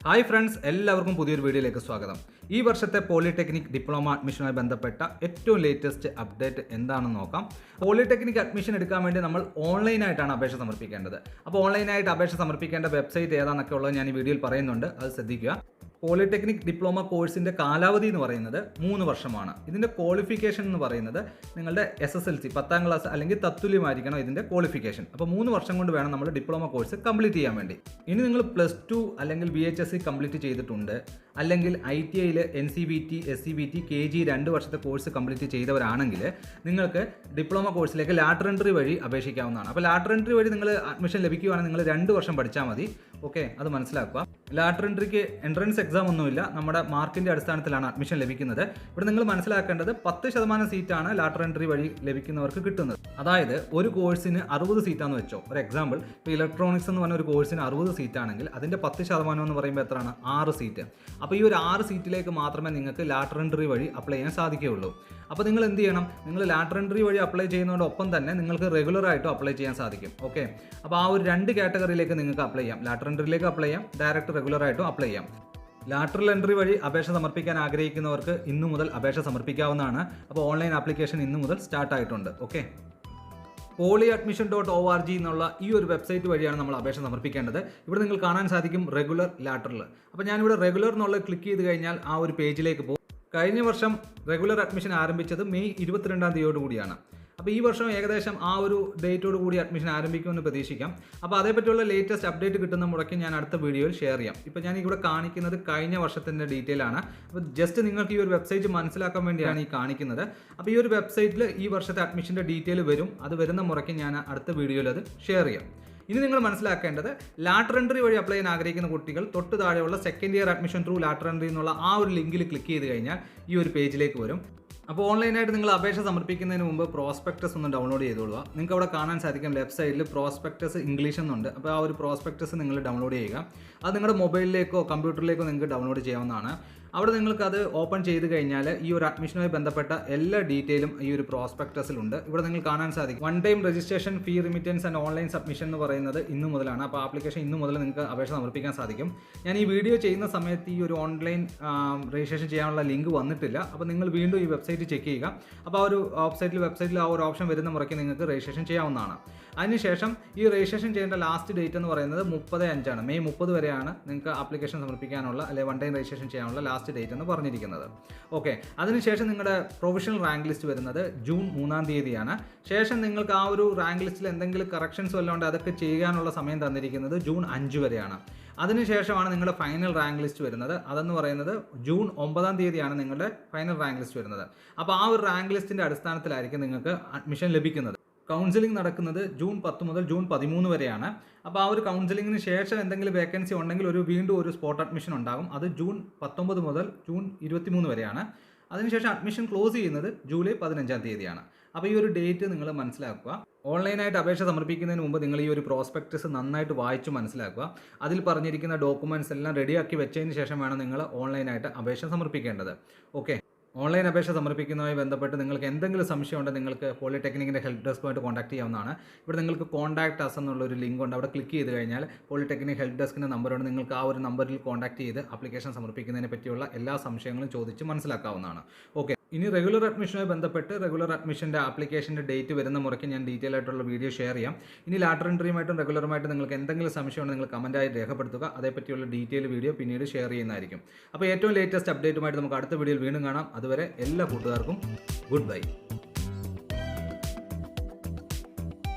Hi friends, എല്ലാവർക്കും പുതിയൊരു വീഡിയോയിലേക്ക് സ്വാഗതം. ഈ വർഷത്തെ പോളിടെക്നിക് ഡിപ്ലോമ അഡ്മിഷനുമായി ബന്ധപ്പെട്ട ഏറ്റവും ലേറ്റസ്റ്റ് അപ്ഡേറ്റ് എന്താണെന്ന് നോക്കാം. പോളിടെക്നിക് അഡ്മിഷൻ എടുക്കാൻ വേണ്ടി നമ്മൾ ഓൺലൈനായിട്ടാണ് അപേക്ഷ സമർപ്പിക്കേണ്ടത്. അപ്പോൾ ഓൺലൈനായിട്ട് അപേക്ഷ സമർപ്പിക്കേണ്ട വെബ്സൈറ്റ് ഏതാണെന്നൊക്കെ ഉള്ളത് ഞാൻ ഈ വീഡിയോയിൽ പറയുന്നുണ്ട്, അത് ശ്രദ്ധിക്കുക. പോളിടെക്നിക് ഡിപ്ലോമ കോഴ്സിൻ്റെ കാലാവധി എന്ന് പറയുന്നത് 3 വർഷമാണ്. ഇതിൻ്റെ ക്വാളിഫിക്കേഷൻ എന്ന് പറയുന്നത് നിങ്ങളുടെ SSLC 10ാം ക്ലാസ് അല്ലെങ്കിൽ തത്തുല്യമായിരിക്കണം ഇതിൻ്റെ ക്വാളിഫിക്കേഷൻ. അപ്പോൾ 3 വർഷം കൊണ്ട് വേണം നമ്മൾ ഡിപ്ലോമ കോഴ്സ് കംപ്ലീറ്റ് ചെയ്യാൻ വേണ്ടി. ഇനി നിങ്ങൾ +2 അല്ലെങ്കിൽ BHSC കംപ്ലീറ്റ് ചെയ്തിട്ടുണ്ട്, അല്ലെങ്കിൽ ITIയിൽ NCVT, SCVT, KG 2 വർഷത്തെ കോഴ്സ് കംപ്ലീറ്റ് ചെയ്തവരാണെങ്കിൽ നിങ്ങൾക്ക് ഡിപ്ലോമ കോഴ്സിലേക്ക് ലാറ്ററൽ എൻട്രി വഴി അപേക്ഷിക്കാവുന്നതാണ്. അപ്പോൾ ലാറ്ററൽ എൻട്രി വഴി നിങ്ങൾ അഡ്മിഷൻ ലഭിക്കുകയാണെങ്കിൽ നിങ്ങൾ 2 വർഷം പഠിച്ചാൽ മതി. ഓക്കെ, അത് മനസ്സിലാക്കുക. ലാറ്ററൽ എൻട്രിക്ക് എൻട്രൻസ് എക്സാം ഒന്നുമില്ല, നമ്മുടെ മാർക്കിൻ്റെ അടിസ്ഥാനത്തിലാണ് അഡ്മിഷൻ ലഭിക്കുന്നത്. ഇവിടെ നിങ്ങൾ മനസ്സിലാക്കേണ്ടത് 10% സീറ്റാണ് ലാറ്ററൽ എൻട്രി വഴി ലഭിക്കുന്നവർക്ക് കിട്ടുന്നത്. അതായത് ഒരു കോഴ്സിന് 60 സീറ്റാണെന്ന് വെച്ചോ. ഒരു എക്സാമ്പിൾ, ഇപ്പോൾ ഇലക്ട്രോണിക്സ് എന്ന് പറഞ്ഞ ഒരു കോഴ്സിന് 60 സീറ്റ് ആണെങ്കിൽ അതിൻ്റെ 10% എന്ന് പറയുമ്പോൾ എത്രയാണ്? 6 സീറ്റ്. അപ്പോൾ ഈ ഒരു 6 സീറ്റിലേക്ക് മാത്രമേ നിങ്ങൾക്ക് ലാറ്ററൽ എൻട്രി വഴി അപ്ലൈ ചെയ്യാൻ സാധിക്കുകയുള്ളൂ. അപ്പോൾ നിങ്ങൾ എന്ത് ചെയ്യണം? നിങ്ങൾ ലാറ്ററൽ എൻട്രി വഴി അപ്ലൈ ചെയ്യുന്നതോടൊപ്പം തന്നെ നിങ്ങൾക്ക് റെഗുലറായിട്ടും അപ്ലൈ ചെയ്യാൻ സാധിക്കും. ഓക്കെ, അപ്പോൾ ആ ഒരു 2 കാറ്റഗറിയിലേക്ക് നിങ്ങൾക്ക് അപ്ലൈ ചെയ്യാം. ലാറ്ററൽ എൻട്രിയിലേക്ക് അപ്ലൈ ചെയ്യാം, ഡയറക്റ്റ് റെഗുലറായിട്ടും അപ്ലൈ ചെയ്യാം. ലാറ്ററൽ എൻട്രി വഴി അപേക്ഷ സമർപ്പിക്കാൻ ആഗ്രഹിക്കുന്നവർക്ക് ഇന്നു മുതൽ അപേക്ഷ സമർപ്പിക്കാവുന്നതാണ്. അപ്പോൾ ഓൺലൈൻ ആപ്ലിക്കേഷൻ ഇന്നു മുതൽ സ്റ്റാർട്ട് ആയിട്ടുണ്ട്. ഓക്കെ, polyadmission.org എന്നുള്ള ഈ ഒരു വെബ്സൈറ്റ് വഴിയാണ് നമ്മൾ അപേക്ഷ സമർപ്പിക്കേണ്ടത്. ഇവിടെ നിങ്ങൾ കാണാൻ സാധിക്കും റെഗുലർ, ലാറ്ററൽ. അപ്പോൾ ഞാനിവിടെ റെഗുലർ എന്നുള്ളത് ക്ലിക്ക് ചെയ്ത് കഴിഞ്ഞാൽ ആ ഒരു പേജിലേക്ക് പോകും. കഴിഞ്ഞ വർഷം റെഗുലർ അഡ്മിഷൻ ആരംഭിച്ചത് മെയ് 22-ാം തീയതിയോട് കൂടിയാണ്. അപ്പോൾ ഈ വർഷം ഏകദേശം ആ ഒരു ഡേറ്റോട് കൂടി അഡ്മിഷൻ ആരംഭിക്കുമെന്ന് പ്രതീക്ഷിക്കാം. അപ്പോൾ അതേപറ്റിയുള്ള ലേറ്റസ്റ്റ് അപ്ഡേറ്റ് കിട്ടുന്ന മുറയ്ക്ക് ഞാൻ അടുത്ത വീഡിയോയിൽ ഷെയർ ചെയ്യാം. ഇപ്പോൾ ഞാൻ ഇവിടെ കാണിക്കുന്നത് കഴിഞ്ഞ വർഷത്തിൻ്റെ ഡീറ്റെയിൽ ആണ്. അപ്പോൾ ജസ്റ്റ് നിങ്ങൾക്ക് ഈ ഒരു വെബ്സൈറ്റ് മനസ്സിലാക്കാൻ വേണ്ടിയാണ് ഈ കാണിക്കുന്നത്. അപ്പോൾ ഈ ഒരു വെബ്സൈറ്റിൽ ഈ വർഷത്തെ അഡ്മിഷൻ്റെ ഡീറ്റെയിൽ വരും. അത് വരുന്ന മുറയ്ക്ക് ഞാൻ അടുത്ത വീഡിയോയിൽ അത് ഷെയർ ചെയ്യാം. ഇനി നിങ്ങൾ മനസ്സിലാക്കേണ്ടത്, ലാറ്ററൽ എൻട്രി വഴി അപ്ലൈ ചെയ്യാൻ ആഗ്രഹിക്കുന്ന കുട്ടികൾ തൊട്ട് താഴെയുള്ള second year admission through lateral entry എന്നുള്ള ആ ഒരു ലിങ്കിൽ ക്ലിക്ക് ചെയ്ത് കഴിഞ്ഞാൽ ഈ ഒരു പേജിലേക്ക് വരും. അപ്പോൾ ഓൺലൈനായിട്ട് നിങ്ങൾ അപേക്ഷ സമർപ്പിക്കുന്നതിന് മുമ്പ് പ്രോസ്പെക്ടസ് ഒന്ന് ഡൗൺലോഡ് ചെയ്തോളുക. നിങ്ങൾക്ക് അവിടെ കാണാൻ സാധിക്കും ലെഫ്റ്റ് സൈഡിൽ പ്രോസ്പെക്ടസ് ഇംഗ്ലീഷ് എന്നുണ്ട്. അപ്പോൾ ആ ഒരു പ്രോസ്പെക്ടസ് നിങ്ങൾ ഡൗൺലോഡ് ചെയ്യുക. അത് നിങ്ങളുടെ മൊബൈലിലേക്കോ കമ്പ്യൂട്ടറിലേക്കോ നിങ്ങൾക്ക് ഡൗൺലോഡ് ചെയ്യാവുന്നതാണ്. അവിടെ നിങ്ങൾക്കത് ഓപ്പൺ ചെയ്ത് കഴിഞ്ഞാൽ ഈ ഒരു അഡ്മിഷനുമായി ബന്ധപ്പെട്ട എല്ലാ ഡീറ്റെയിലും ഈ ഒരു പ്രോസ്പെക്ടസിലുണ്ട്. ഇവിടെ നിങ്ങൾ കാണാൻ സാധിക്കും 1 time registration fee remittance and online submission എന്ന് പറയുന്നത് ഇന്നു മുതലാണ്. അപ്പോൾ ആപ്ലിക്കേഷൻ ഇന്നു മുതൽ നിങ്ങൾക്ക് അപേക്ഷ സമർപ്പിക്കാൻ സാധിക്കും. ഞാൻ ഈ വീഡിയോ ചെയ്യുന്ന സമയത്ത് ഈ ഒരു ഓൺലൈൻ രജിസ്ട്രേഷൻ ചെയ്യാനുള്ള ലിങ്ക് വന്നിട്ടില്ല. അപ്പോൾ നിങ്ങൾ വീണ്ടും ഈ വെബ്സൈറ്റ് ചെക്ക് ചെയ്യുക. അപ്പോൾ ആ ഒരു വെബ്സൈറ്റിൽ ആ ഒരു ഓപ്ഷൻ വരുന്ന മുറയ്ക്ക് നിങ്ങൾക്ക് രജിസ്ട്രേഷൻ ചെയ്യാവുന്നതാണ്. അതിനുശേഷം ഈ രജിസ്ട്രേഷൻ ചെയ്യേണ്ട ലാസ്റ്റ് ഡേറ്റ് എന്ന് പറയുന്നത് 30/5 ആണ്. മെയ് 30 വരെയാണ് നിങ്ങൾക്ക് ആപ്ലിക്കേഷൻ സമർപ്പിക്കാനുള്ള അല്ലെങ്കിൽ 1 ടൈം രജിസ്ട്രേഷൻ ചെയ്യാനുള്ള ലാസ്റ്റ് ഡേറ്റ് എന്ന് പറഞ്ഞിരിക്കുന്നത്. ഓക്കെ, അതിനുശേഷം നിങ്ങളുടെ പ്രൊവിഷണൽ റാങ്ക് ലിസ്റ്റ് വരുന്നത് ജൂൺ 3-ാം തീയതിയാണ്. ശേഷം നിങ്ങൾക്ക് ആ ഒരു റാങ്ക് ലിസ്റ്റിൽ എന്തെങ്കിലും കറക്ഷൻസ് വല്ലതും ഉണ്ട് അതൊക്കെ ചെയ്യാനുള്ള സമയം തന്നിരിക്കുന്നത് ജൂൺ 5 വരെയാണ്. അതിനുശേഷമാണ് നിങ്ങളുടെ ഫൈനൽ റാങ്ക് ലിസ്റ്റ് വരുന്നത്. അതെന്ന് പറയുന്നത് ജൂൺ 9-ാം തീയതിയാണ് നിങ്ങളുടെ ഫൈനൽ റാങ്ക് ലിസ്റ്റ് വരുന്നത്. അപ്പോൾ ആ ഒരു റാങ്ക് ലിസ്റ്റിൻ്റെ അടിസ്ഥാനത്തിലായിരിക്കും നിങ്ങൾക്ക് അഡ്മിഷൻ ലഭിക്കുന്നത്. കൗൺസിലിംഗ് നടക്കുന്നത് ജൂൺ 10 മുതൽ ജൂൺ 13 വരെയാണ്. അപ്പോൾ ആ ഒരു കൗൺസിലിങ്ങിന് ശേഷം എന്തെങ്കിലും വേക്കൻസി ഉണ്ടെങ്കിൽ വീണ്ടും ഒരു സ്പോട്ട് അഡ്മിഷൻ ഉണ്ടാകും. അത് ജൂൺ 19 മുതൽ ജൂൺ 23 വരെയാണ്. അതിനുശേഷം അഡ്മിഷൻ ക്ലോസ് ചെയ്യുന്നത് ജൂലൈ 15-ാം തീയതിയാണ്. അപ്പോൾ ഈ ഒരു ഡേറ്റ് നിങ്ങൾ മനസ്സിലാക്കുക. ഓൺലൈനായിട്ട് അപേക്ഷ സമർപ്പിക്കുന്നതിന് മുമ്പ് നിങ്ങൾ ഈ ഒരു പ്രോസ്പെക്ടസ് നന്നായിട്ട് വായിച്ച് മനസ്സിലാക്കുക. അതിൽ പറഞ്ഞിരിക്കുന്ന ഡോക്യുമെൻറ്റ്സ് എല്ലാം റെഡിയാക്കി വെച്ചതിന് ശേഷം വേണം നിങ്ങൾ ഓൺലൈനായിട്ട് അപേക്ഷ സമർപ്പിക്കേണ്ടത്. ഓക്കെ, ഓൺലൈൻ അപേക്ഷ സമർപ്പിക്കുന്നതുമായി ബന്ധപ്പെട്ട് നിങ്ങൾക്ക് എന്തെങ്കിലും സംശയം ഉണ്ടെങ്കിൽ നിങ്ങൾക്ക് പോളിടെക്നിക്കിൻ്റെ ഹെൽപ്പ് ഡെസ്കുമായിട്ട് കോൺടാക്ട് ചെയ്യാവുന്നതാണ്. ഇവിടെ നിങ്ങൾക്ക് കോൺടാക്ട് അസ് എന്നുള്ളൊരു ലിങ്ക് ഉണ്ട്. അവിടെ ക്ലിക്ക് ചെയ്ത് കഴിഞ്ഞാൽ പോളിടെക്നിക് ഹെൽപ്പ് ഡെസ്കിൻ്റെ നമ്പറുണ്ട്. നിങ്ങൾക്ക് ആ ഒരു നമ്പറിൽ കോൺടാക്ട് ചെയ്ത് ആപ്ലിക്കേഷൻ സമർപ്പിക്കുന്നതിനെ പറ്റിയുള്ള എല്ലാ സംശയങ്ങളും ചോദിച്ച് മനസ്സിലാക്കാവുന്നതാണ്. ഓക്കെ, ഇനി റെഗുലർ അഡ്മിഷനുമായി ബന്ധപ്പെട്ട് റെഗുലർ അഡ്മിഷൻ്റെ ആപ്ലിക്കേഷൻ്റെ ഡേറ്റ് വരുന്ന മുറയ്ക്ക് ഞാൻ ഡീറ്റെയിൽ ആയിട്ടുള്ള വീഡിയോ ഷെയർ ചെയ്യാം. ഇനി ലാറ്ററൽ എൻട്രിയുമായിട്ടും റെഗുലറുമായിട്ടും നിങ്ങൾക്ക് എന്തെങ്കിലും സംശയം ഉണ്ടെങ്കിൽ നിങ്ങൾ കമൻറ്റായി രേഖപ്പെടുത്തുക. അതേപറ്റിയുള്ള ഡീറ്റെയിൽ വീഡിയോ പിന്നീട് ഷെയർ ചെയ്യുന്നതായിരിക്കും. അപ്പോൾ ഏറ്റവും ലേറ്റസ്റ്റ് അപ്ഡേറ്റുമായിട്ട് നമുക്ക് അടുത്ത വീഡിയോയിൽ വീണ്ടും കാണാം. അതുവരെ എല്ലാ കൂട്ടുകാർക്കും ഗുഡ് ബൈ.